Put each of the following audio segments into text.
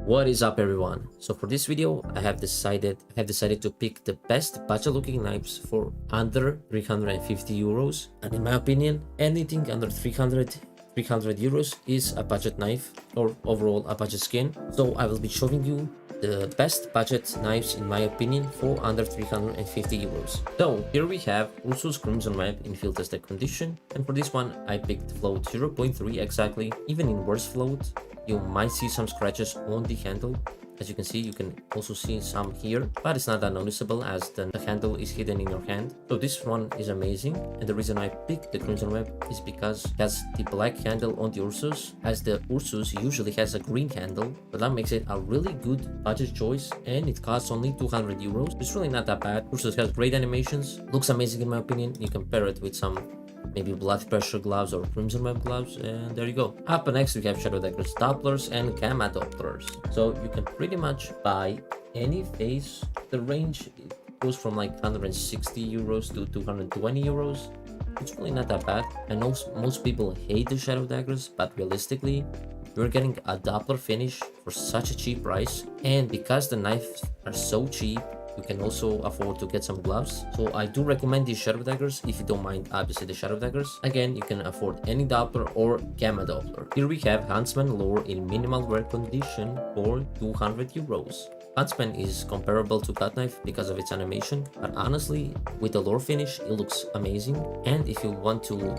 What is up everyone? So for this video I have decided to pick the best budget looking knives for under 350 euros, and in my opinion anything under 300 euros is a budget knife, or overall a budget skin. So I will be showing you the best budget knives in my opinion for under 350 euros. So here we have Ursus Crimson Red in field tested condition, and for this one I picked float 0.3 exactly. Even in worse float you might see some scratches on the handle. As you can see, you can also see some here, but it's not that noticeable as the handle is hidden in your hand. So this one is amazing, and the reason I picked the Crimson Web is because it has the black handle on the Ursus, as the Ursus usually has a green handle. So that makes it a really good budget choice, and it costs only 200 euros. It's really not that bad. Ursus has great animations, looks amazing in my opinion. You can pair it with some maybe blood pressure gloves or Crimson Web gloves, and there you go. Up next we have Shadow Daggers Dopplers and Gamma Dopplers. So you can pretty much buy any face. The range goes from like 160 euros to 220 euros. It's really not that bad. I know most people hate the Shadow Daggers, but realistically you're getting a Doppler finish for such a cheap price, and because the knives are so cheap you can also afford to get some gloves. So I do recommend these Shadow Daggers if you don't mind obviously the Shadow Daggers. Again, you can afford any Doppler or Gamma Doppler. Here we have Huntsman Lore in minimal wear condition for 200 euros. Huntsman is comparable to Cut Knife because of its animation, but honestly with the lore finish it looks amazing. And if you want to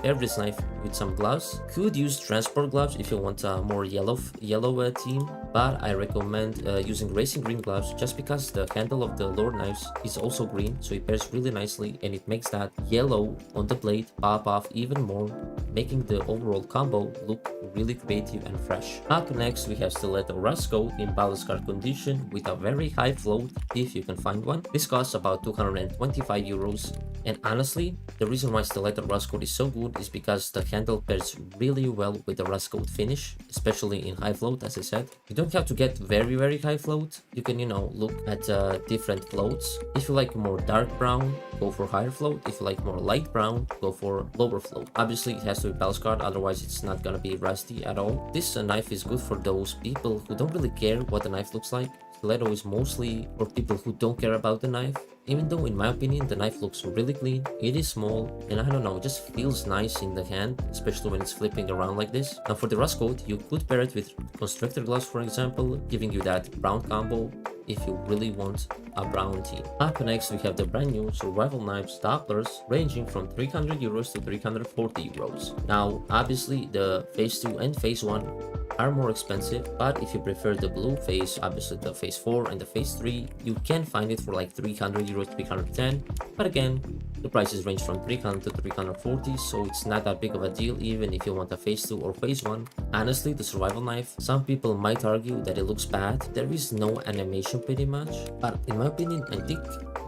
pair this knife with some gloves, could use transport gloves if you want a more yellow theme, but I recommend using racing green gloves just because the handle of the lore knives is also green, so it pairs really nicely and it makes that yellow on the blade pop off even more, making the overall combo look really creative and fresh. Up next we have Stiletto Roscoe in ballast guard condition with a very high float if you can find one. This costs about 225 euros, and honestly the reason why Stiletto Roscoe is so good is because the handle pairs really well with the rust coat finish, especially in high float. As I said, you don't have to get very high float. You can, look at different floats. If you like more dark brown, go for higher float. If you like more light brown, go for lower float. Obviously it has to be ballast guard, otherwise it's not gonna be rusty at all. This knife is good for those people who don't really care what the knife looks like. Stiletto is mostly for people who don't care about the knife. Even though in my opinion the knife looks really clean, it is small and I don't know, it just feels nice in the hand, especially when it's flipping around like this. Now for the rust coat, you could pair it with Constrictor gloves for example, giving you that brown combo if you really want a brown team. Up next we have the brand new Survival Knives Dopplers ranging from 300 euros to 340 euros. Now obviously the phase 2 and phase 1 are more expensive, but if you prefer the blue phase, obviously the phase 4 and the phase 3, you can find it for like 300 euros, 310, but again the prices range from 300 to 340, so it's not that big of a deal even if you want a phase 2 or phase 1. Honestly, the survival knife, some people might argue that it looks bad. There is no animation pretty much, but in my opinion I think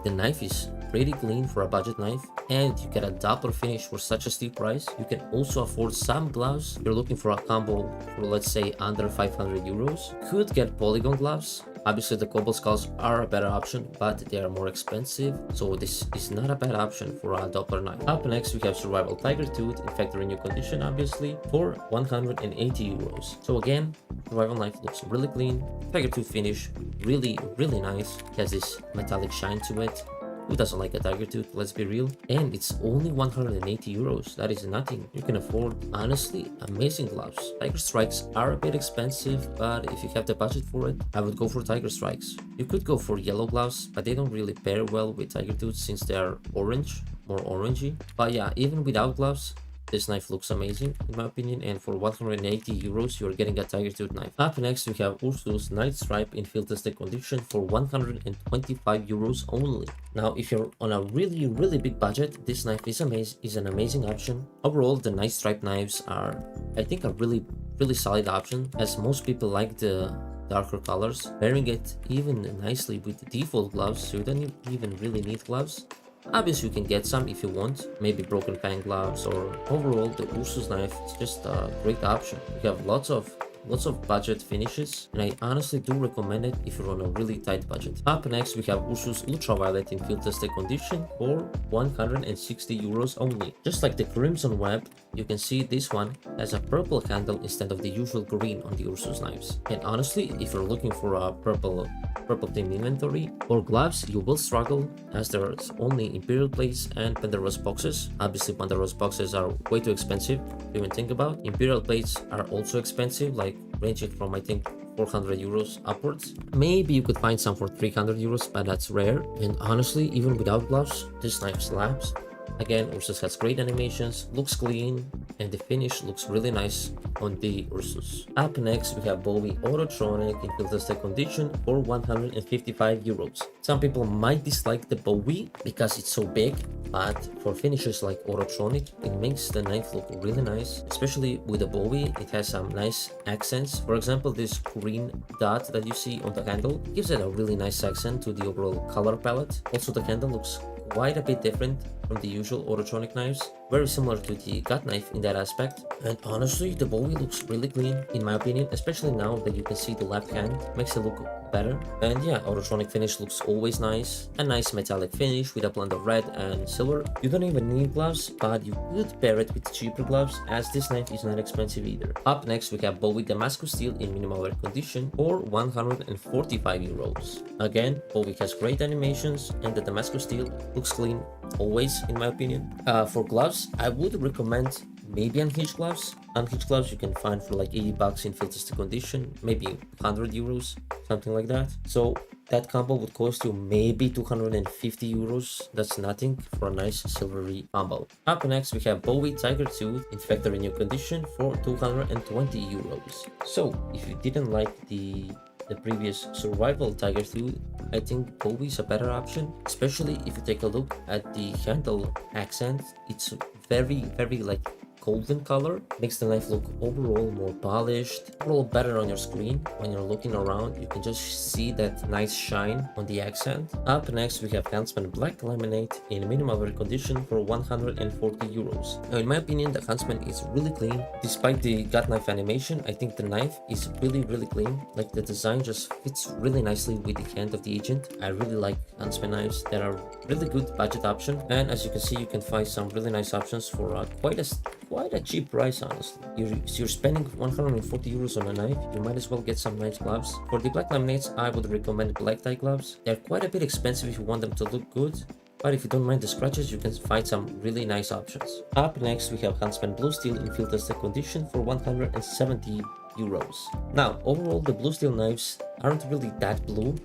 the knife is pretty clean for a budget knife, and you get a Doppler finish for such a steep price. You can also afford some gloves. You're looking for a combo for let's say under 500 euros. Could get polygon gloves. Obviously the Cobalt Skulls are a better option, but they are more expensive, so this is not a bad option for a Doppler knife. Up next we have Survival Tiger Tooth in factory new condition obviously for 180 euros. So again, survival knife looks really clean. Tiger Tooth finish really nice. It has this metallic shine to it. Who doesn't like a tiger tooth, let's be real? And it's only 180 euros. That is nothing. You can afford honestly amazing gloves. Tiger Strikes are a bit expensive, but if you have the budget for it, I would go for Tiger Strikes. You could go for yellow gloves, but they don't really pair well with tiger tooth since they are orange, more orangey. But yeah, even without gloves, this knife looks amazing in my opinion, and for 180 euros you're getting a tiger tooth knife. Up next we have Ursus Night Stripe in field tested condition for 125 euros only. Now if you're on a really big budget, this knife is an amazing option. Overall the Night Stripe knives are, I think, a really solid option, as most people like the darker colors, pairing it even nicely with the default gloves, so you don't even really need gloves. Obviously you can get some if you want, maybe Broken Fang gloves, or overall the Ursus knife is just a great option. You have lots of lots of budget finishes, and I honestly do recommend it if you're on a really tight budget. Up next, we have Ursus Ultraviolet in field tested condition for 160 euros only. Just like the Crimson Web, you can see this one has a purple handle instead of the usual green on the Ursus knives. And honestly, if you're looking for a purple team inventory or gloves, you will struggle, as there's only Imperial plates and Pandaros boxes. Obviously, Pandaros boxes are way too expensive to even think about. Imperial plates are also expensive, like ranging from, I think, 400 euros upwards. Maybe you could find some for 300 euros, but that's rare. And honestly, even without gloves, this knife slaps. Again, Ursus has great animations, looks clean, and the finish looks really nice on the Ursus. Up next, we have Bowie Autotronic in field tested condition for 155 euros. Some people might dislike the Bowie because it's so big, but for finishes like Autotronic, it makes the knife look really nice. Especially with the Bowie, it has some nice accents. For example, this green dot that you see on the handle gives it a really nice accent to the overall color palette. Also, the handle looks quite a bit different from the usual Autotronic knives, very similar to the gut knife in that aspect. And honestly, the Bowie looks really clean in my opinion, especially now that you can see the left hand, makes it look better. And yeah, Autotronic finish looks always nice, a nice metallic finish with a blend of red and silver. You don't even need gloves, but you could pair it with cheaper gloves, as this knife is not expensive either. Up next, we have Bowie Damascus Steel in minimal wear condition for 145 euros. Again, Bowie has great animations, and the Damascus Steel looks clean always in my opinion. For gloves, I would recommend maybe unhinged gloves. Unhinged gloves you can find for like 80 bucks in field tested condition, maybe 100 euros, something like that. So that combo would cost you maybe 250 euros. That's nothing for a nice silvery combo. Up next, we have Bowie Tiger Tooth in factory new condition for 220 euros. So if you didn't like the previous survival Tiger Tooth, I think Bowie is a better option, especially if you take a look at the handle accent. It's very like golden color, makes the knife look overall more polished, overall better on your screen. When you're looking around, you can just see that nice shine on the accent. Up next, we have Huntsman Black Laminate in minimal wear condition for 140 euros. Now in my opinion, the Huntsman is really clean. Despite the gut knife animation, I think the knife is really clean. Like the design just fits really nicely with the hand of the agent. I really like Huntsman knives that are really good budget option, and as you can see, you can find some really nice options for quite a cheap price. Honestly, you're spending 140 euros on a knife, you might as well get some nice gloves. For the black laminates, I would recommend black tie gloves. They're quite a bit expensive if you want them to look good, but if you don't mind the scratches, you can find some really nice options. Up next, we have Huntsman Blue Steel in field tested condition for 170 euros. Now, overall, the blue steel knives aren't really that blue.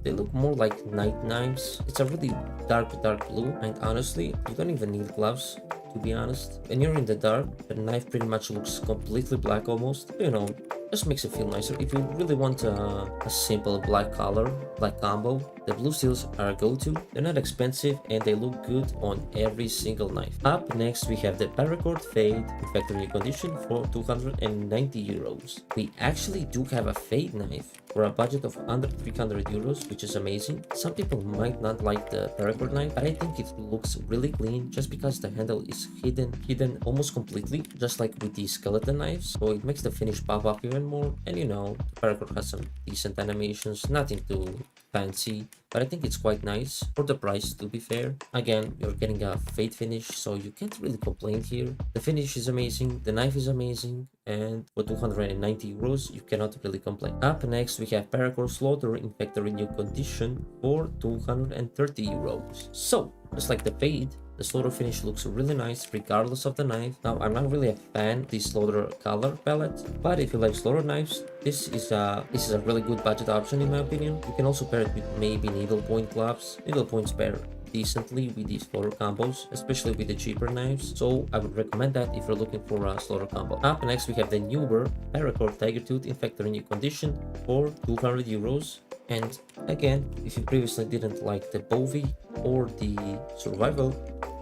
They look more like night knives. It's a really dark blue, and honestly, you don't even need gloves, to be honest. When you're in the dark, the knife pretty much looks completely black almost. You know, just makes it feel nicer. If you really want a simple black color, black combo, the blue steels are a go-to. They're not expensive and they look good on every single knife. Up next, we have the Paracord Fade in factory new condition for 290 euros. We actually do have a Fade knife for a budget of under 300 euros, which is amazing. Some people might not like the Paracord knife, but I think it looks really clean just because the handle is hidden almost completely, just like with the skeleton knives. So it makes the finish pop up even more. And you know, the Paracord has some decent animations, nothing too fancy, but I think it's quite nice for the price, to be fair. Again, you're getting a fade finish, so you can't really complain here. The finish is amazing, the knife is amazing, and for 290 euros, you cannot really complain. Up next, we have Paracord Slaughter in factory new condition for 230 euros. So, just like the fade, the slaughter finish looks really nice regardless of the knife. Now, I'm not really a fan of the slaughter color palette, but if you like slaughter knives, this is a really good budget option in my opinion. You can also pair it with maybe needlepoint gloves. Needlepoints pair decently with these slaughter combos, especially with the cheaper knives, so I would recommend that if you're looking for a slaughter combo. Up next, we have the newer Paracord Tiger Tooth in factory new condition for 200 euros. And again, if you previously didn't like the Bowie or the Survival,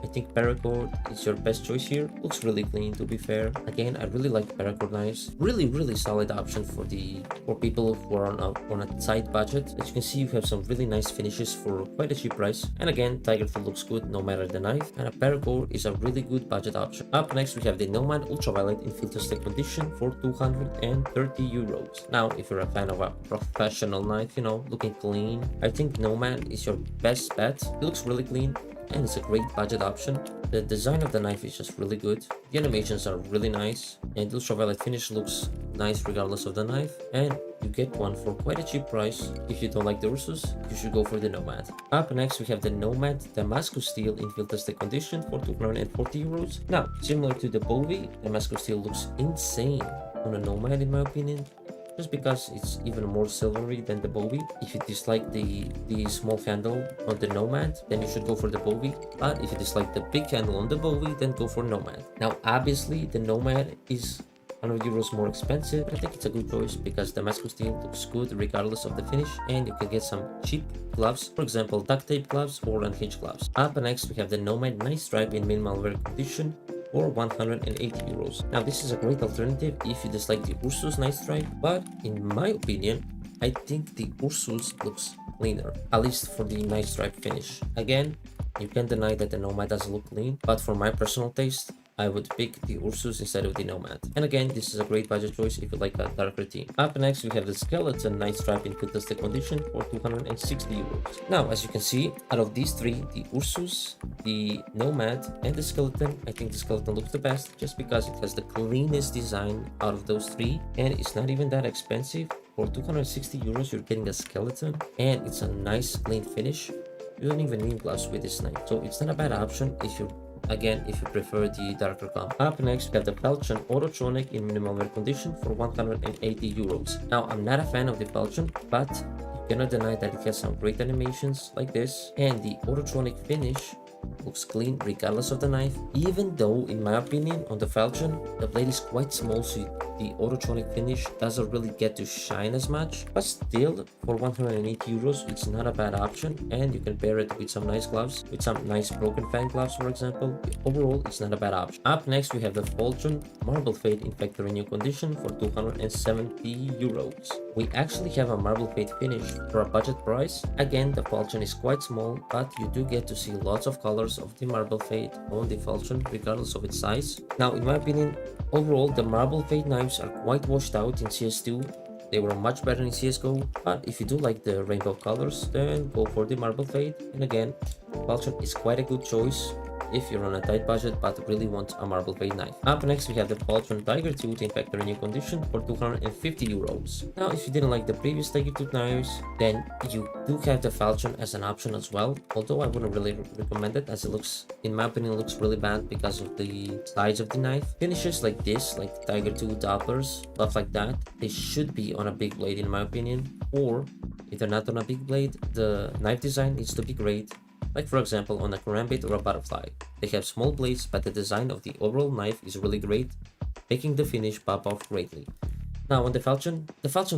I think paracord is your best choice here. Looks really clean, to be fair. Again, I really like paracord knives. Really solid option for people who are on a tight budget. As you can see, you have some really nice finishes for quite a cheap price. And again, tiger tooth looks good no matter the knife. And a paracord is a really good budget option. Up next, we have the Nomad Ultraviolet in filter stick condition for 230 euros. Now, if you're a fan of a professional knife, you know, looking clean, I think Nomad is your best bet. It looks really clean and it's a great budget option. The design of the knife is just really good. The animations are really nice, and the ultraviolet finish looks nice regardless of the knife, and you get one for quite a cheap price. If you don't like the Ursus, you should go for the Nomad. Up next, we have the Nomad Damascus Steel in filter stick condition for 240 euros. Now, similar to the Bowie, Damascus Steel looks insane on a Nomad in my opinion, just because it's even more silvery than the Bowie. If you dislike the small handle on the Nomad, then you should go for the Bowie. But if you dislike the big handle on the Bowie, then go for Nomad. Now, obviously, the Nomad is 100 euros more expensive, but I think it's a good choice because Damascus Steel looks good regardless of the finish, and you can get some cheap gloves, for example, duct tape gloves or unhinged gloves. Up next, we have the Nomad Nice Stripe in minimal wear condition for 180 euros. Now, this is a great alternative if you dislike the Ursus Nice Stripe, but in my opinion, I think the Ursus looks cleaner, at least for the Nice Stripe finish. Again, you can't deny that the Nomad does look clean, but for my personal taste, I would pick the Ursus instead of the Nomad. And again, this is a great budget choice if you like a darker theme. Up next, we have the Skeleton Nice Stripe in filter stick condition for 260 euros. Now, as you can see, out of these three, the Ursus, the Nomad, and the Skeleton, I think the Skeleton looks the best just because it has the cleanest design out of those three, and it's not even that expensive. For 260 euros, you're getting a Skeleton, and it's a nice clean finish. You don't even need gloves with this knife, so it's not a bad option if you prefer the darker color. Up next, we have the Falchion Autotronic in minimal wear condition for 180 euros. Now, I'm not a fan of the Falchion, but you cannot deny that it has some great animations like this, and the Autotronic finish looks clean regardless of the knife, even though in my opinion on the Falchion the blade is quite small, so the Autotronic finish doesn't really get to shine as much. But still, for 180 euros, it's not a bad option, and you can pair it with some nice gloves, with some nice broken fan gloves, for example. Overall, it's not a bad option. Up next, we have the Falchion Marble Fade in factory new condition for 270 euros. We actually have a Marble Fade finish for a budget price. Again, the Falchion is quite small, but you do get to see lots of colors of the Marble Fade on the Falchion regardless of its size. Now, in my opinion, overall, the Marble Fade knives are quite washed out in CS2. They were much better in CSGO, but if you do like the rainbow colors, then go for the Marble Fade. And again, Falchion is quite a good choice if you're on a tight budget but really want a Marble Fade knife. Up next, we have the Falchion Tiger Tooth in factory new condition for 250 euros. Now, if you didn't like the previous Tiger Tooth knives, then you do have the Falchion as an option as well, although I wouldn't really recommend it, as it looks, in my opinion, looks really bad because of the size of the knife. Finishes like this, like Tiger Tooth Dopplers, stuff like that, they should be on a big blade in my opinion, or if they're not on a big blade, the knife design needs to be great. Like for example on a karambit or a butterfly. They have small blades, but the design of the overall knife is really great, making the finish pop off greatly. Now on the Falchion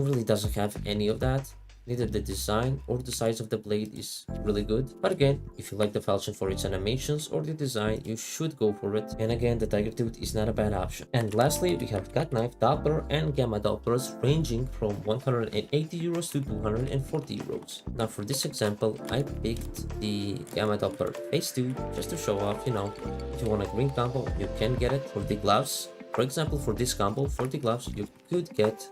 really doesn't have any of that. Neither the design or the size of the blade is really good. But again, if you like the Falchion for its animations or the design, you should go for it. And again, the Tiger Tooth is not a bad option. And lastly, we have cut knife Doppler and Gamma Dopplers ranging from 180 euros to 240 euros. Now for this example, I picked the Gamma Doppler Phase 2 just to show off, you know, if you want a green combo, you can get it. For the gloves, for example, for this combo, for the gloves, you could get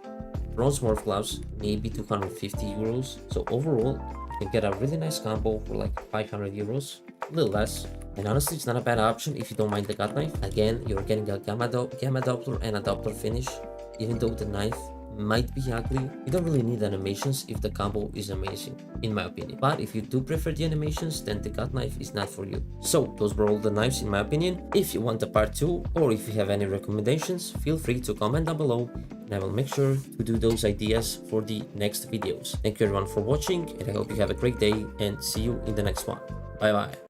bronze morph gloves, maybe 250 euros. So overall, you can get a really nice combo for like 500 euros, a little less. And honestly, it's not a bad option if you don't mind the cut knife. Again, you're getting a Gamma Doppler and a Doppler finish. Even though the knife might be ugly, you don't really need animations if the combo is amazing, in my opinion. But if you do prefer the animations, then the cut knife is not for you. So those were all the knives in my opinion. If you want a part 2, or if you have any recommendations, feel free to comment down below, and I will make sure to do those ideas for the next videos. Thank you everyone for watching, and I hope you have a great day, and see you in the next one. Bye bye.